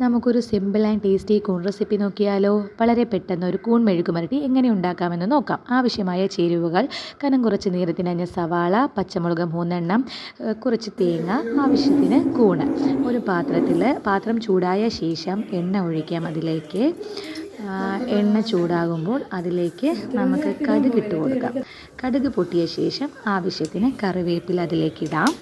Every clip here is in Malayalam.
നമുക്കൊരു സിമ്പിൾ ആൻഡ് ടേസ്റ്റി കൂൺ റെസിപ്പി നോക്കിയാലോ. വളരെ പെട്ടെന്ന് ഒരു കൂൺ മെഴുകുമരട്ടി എങ്ങനെ ഉണ്ടാക്കാമെന്ന് നോക്കാം. ആവശ്യമായ ചേരുവകൾ: കനം കുറച്ച് നീളത്തിനരിഞ്ഞ സവാള, പച്ചമുളക് 3 എണ്ണം, കുറച്ച് തേങ്ങ, ആവശ്യത്തിന് കൂണ്. ഒരു പാത്രം ചൂടായ ശേഷം എണ്ണ ഒഴിക്കാം. അതിലേക്ക് എണ്ണ ചൂടാകുമ്പോൾ അതിലേക്ക് നമുക്ക് കടുക് ഇട്ട് കൊടുക്കാം. കടുക് പൊട്ടിയ ശേഷം ആവശ്യത്തിന് കറിവേപ്പില അതിലേക്കിടാം.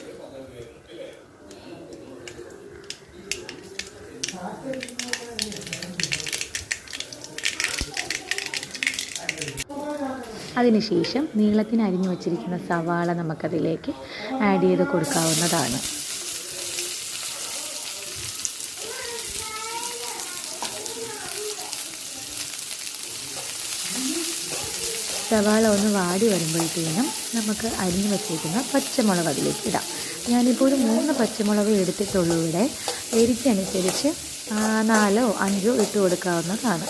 അതിനുശേഷം നീളത്തിന് അരിഞ്ഞു വച്ചിരിക്കുന്ന സവാള നമുക്കതിലേക്ക് ആഡ് ചെയ്ത് കൊടുക്കാവുന്നതാണ്. സവാള ഒന്ന് വാടി വരുമ്പോഴത്തേനും നമുക്ക് അരിഞ്ഞു വച്ചിരിക്കുന്ന പച്ചമുളക് അതിലേക്ക് ഇടാം. ഞാനിപ്പോൾ ഒരു 3 പച്ചമുളക് എടുത്തിട്ടുള്ളൂ. ഇവിടെ എരിക്കനുസരിച്ച് 4 or 5 ഇട്ട് കൊടുക്കാവുന്നതാണ്.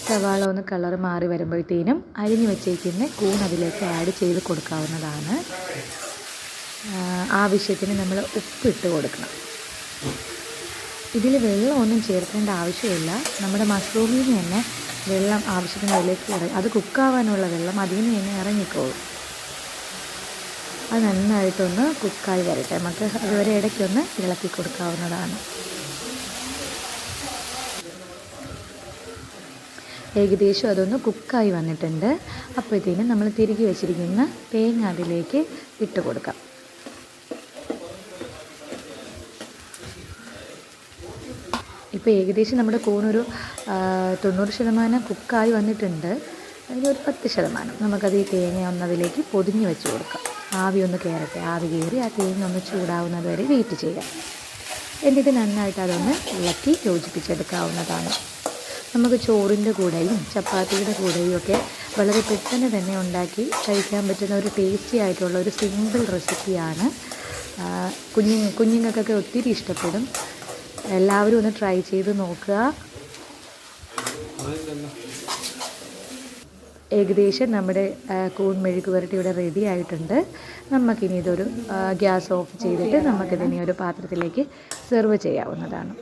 സവാള ഒന്ന് കളർ മാറി വരുമ്പോഴത്തേനും അരിഞ്ഞു വെച്ചേക്കുന്ന കൂൺ അതിലേക്ക് ആഡ് ചെയ്ത് കൊടുക്കാവുന്നതാണ്. ആവശ്യത്തിന് നമ്മൾ ഉപ്പിട്ട് കൊടുക്കണം. ഇതിൽ വെള്ളമൊന്നും ചേർക്കേണ്ട ആവശ്യമില്ല. നമ്മുടെ മഷ്റൂമിൽ നിന്ന് തന്നെ വെള്ളം ആവശ്യത്തിന് അതിലേക്ക് അത് കുക്കാവാനുള്ള വെള്ളം അതിൽ നിന്ന് തന്നെ ഇറങ്ങിക്കോളും. അത് നന്നായിട്ടൊന്ന് കുക്കായി വരട്ടെ. നമുക്ക് അതുവരെ ഇടയ്ക്കൊന്ന് ഇളക്കി കൊടുക്കാവുന്നതാണ്. ഏകദേശം അതൊന്ന് കുക്കായി വന്നിട്ടുണ്ട്. അപ്പോഴത്തേനും നമ്മൾ തിരികെ വെച്ചിരിക്കുന്ന തേങ്ങ അതിലേക്ക് ഇട്ട് കൊടുക്കാം. ഇപ്പോൾ ഏകദേശം നമ്മുടെ കൂണൊരു 90% കുക്കായി വന്നിട്ടുണ്ട്. അതിലൊരു 10% നമുക്കത് ഈ തേങ്ങ ഒന്നതിലേക്ക് പൊതിഞ്ഞ് വെച്ച് കൊടുക്കാം. ആവി ഒന്ന് കയറട്ടെ. ആവി കയറി ആ തേങ്ങ ഒന്ന് ചൂടാവുന്നത് വരെ വെയിറ്റ് ചെയ്യാം. എന്നിട്ട് നന്നായിട്ട് അതൊന്ന് ഇളക്കി യോജിപ്പിച്ചെടുക്കാവുന്നതാണ്. നമുക്ക് ചോറിൻ്റെ കൂടെയും ചപ്പാത്തിയുടെ കൂടെയും ഒക്കെ വളരെ പെട്ടെന്ന് തന്നെ ഉണ്ടാക്കി കഴിക്കാൻ പറ്റുന്ന ഒരു ടേസ്റ്റി ആയിട്ടുള്ള ഒരു സിമ്പിൾ റെസിപ്പിയാണ്. കുഞ്ഞുങ്ങൾക്കൊക്കെ ഒത്തിരി ഇഷ്ടപ്പെടും. എല്ലാവരും ഒന്ന് ട്രൈ ചെയ്ത് നോക്കുക. ഏകദേശം നമ്മുടെ കൂൺ മെഴുക്ക് പുരട്ടി ഇവിടെ റെഡി ആയിട്ടുണ്ട്. നമുക്കിനി ഇതൊരു ഗ്യാസ് ഓഫ് ചെയ്തിട്ട് നമുക്കിതിനെ ഒരു പാത്രത്തിലേക്ക് സെർവ് ചെയ്യാവുന്നതാണ്.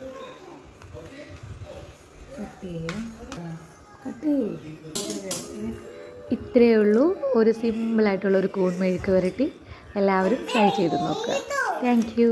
ഇത്രയേ ഉള്ളൂ, ഒരു സിമ്പിളായിട്ടുള്ളൊരു കൂൺ മെഴുക്ക് പുരട്ടി. എല്ലാവരും ട്രൈ ചെയ്ത് നോക്കുക. Thank you.